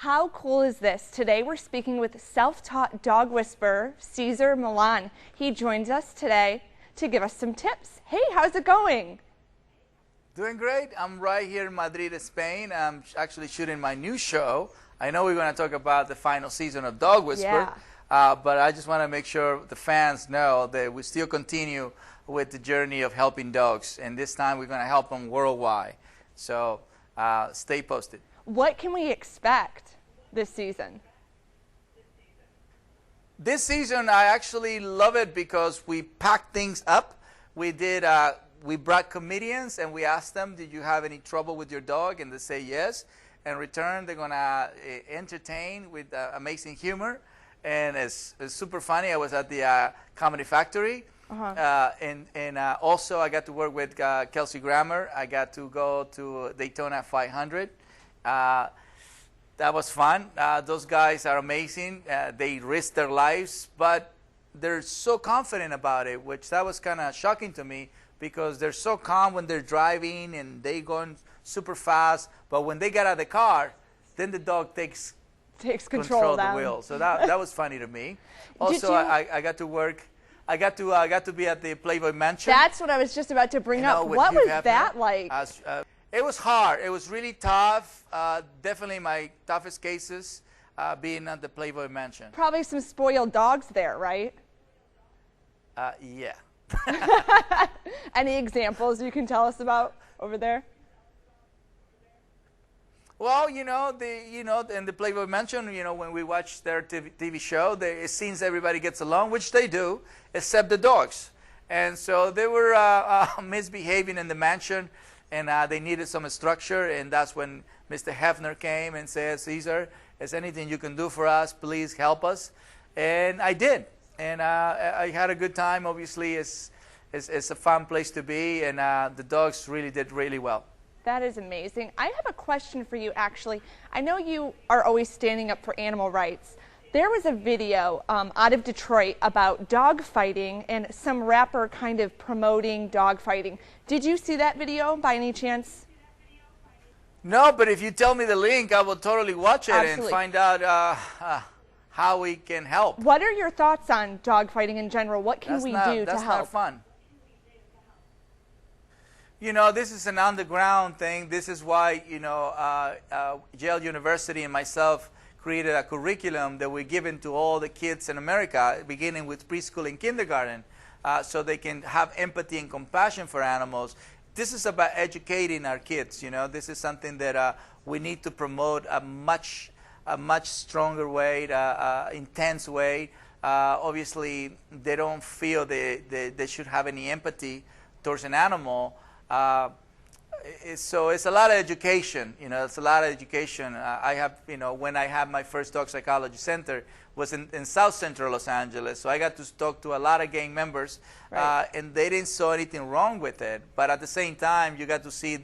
How cool is this? Today we're speaking with self-taught dog whisperer, Cesar Millan. He joins us today to give us some tips. Hey, how's it going? Doing great. I'm right here in Madrid, Spain. I'm actually shooting my new show. I know we're going to talk about the final season of Dog Whisper, but I just want to make sure the fans know that we still continue with the journey of helping dogs, and this time we're going to help them worldwide. So stay posted. What can we expect this season? This season, I actually love it because we packed things up. We brought comedians and we asked them, did you have any trouble with your dog? And they say yes. In return, they're going to entertain with amazing humor. And it's super funny. I was at the Comedy Factory. And also I got to work with Kelsey Grammer. I got to go to Daytona 500. That was fun. Those guys are amazing. They risk their lives, but they're so confident about it, which that was kind of shocking to me because they're so calm when they're driving and they going super fast. But when they get out of the car, then the dog takes control of the wheel. So that was funny to me. Also, I got to work. I got to be at the Playboy Mansion. That's what I was just about to bring up. What was that like? It was hard. It was really tough. Definitely my toughest cases being at the Playboy Mansion. Probably some spoiled dogs there, right? Yeah. Any examples you can tell us about over there? Well, in the Playboy Mansion, when we watch their TV show, it seems everybody gets along, which they do, except the dogs. And so they were misbehaving in the mansion, and they needed some structure, and that's when Mr. Hefner came and said, Cesar, is anything you can do for us? Please help us. And I did. And I had a good time. Obviously, it's a fun place to be, and the dogs really did really well. That is amazing. I have a question for you, actually. I know you are always standing up for animal rights. There was a video out of Detroit about dog fighting and some rapper kind of promoting dog fighting. Did you see that video by any chance? No, but if you tell me the link, I will totally watch it. Absolutely. And find out how we can help. What are your thoughts on dog fighting in general? What can we do to help? That's not fun. This is an underground thing. This is why, Yale University and myself created a curriculum that we're giving to all the kids in America, beginning with preschool and kindergarten, so they can have empathy and compassion for animals. This is about educating our kids. This is something that we need to promote a much stronger way, intense way. Obviously, they don't feel they should have any empathy towards an animal. So it's a lot of education, it's a lot of education. I have, when I had my first dog psychology center was in South Central Los Angeles. So I got to talk to a lot of gang members, right. And they didn't saw anything wrong with it. But at the same time, you got to see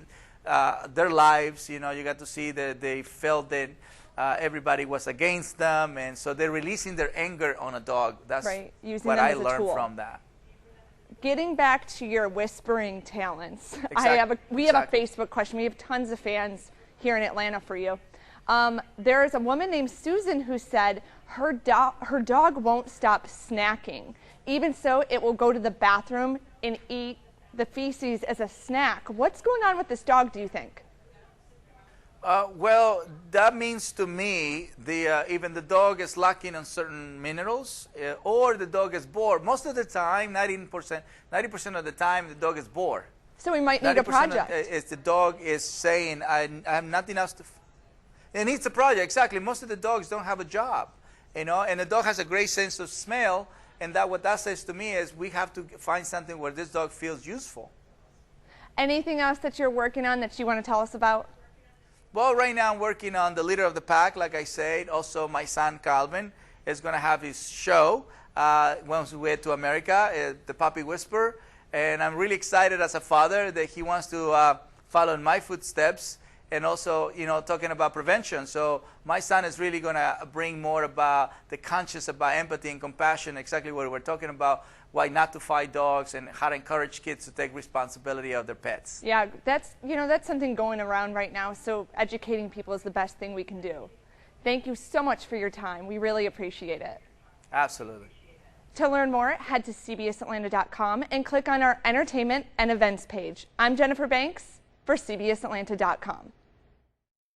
their lives, you got to see that they felt that everybody was against them. And so they're releasing their anger on a dog. That's right. What I learned from that. Getting back to your whispering talents, exactly. We have a Facebook question. We have tons of fans here in Atlanta for you. There is a woman named Susan who said her dog won't stop snacking. Even so, it will go to the bathroom and eat the feces as a snack. What's going on with this dog, do you think? Well, that means to me even the dog is lacking on certain minerals, or the dog is bored. Most of the time, 90% of the time, the dog is bored. So we might need a project. The dog is saying, I have nothing else to. It needs a project, exactly. Most of the dogs don't have a job, and the dog has a great sense of smell, and what that says to me is we have to find something where this dog feels useful. Anything else that you're working on that you want to tell us about? Well, right now I'm working on the leader of the pack, like I said. Also, my son Calvin is going to have his show once we get to America, the Puppy Whisperer. And I'm really excited as a father that he wants to follow in my footsteps, and also, talking about prevention. So my son is really going to bring more about the conscious about empathy and compassion, exactly what we're talking about, why not to fight dogs and how to encourage kids to take responsibility of their pets. Yeah, that's something going around right now. So educating people is the best thing we can do. Thank you so much for your time. We really appreciate it. Absolutely. To learn more, head to cbsatlanta.com and click on our entertainment and events page. I'm Jennifer Banks for cbsatlanta.com.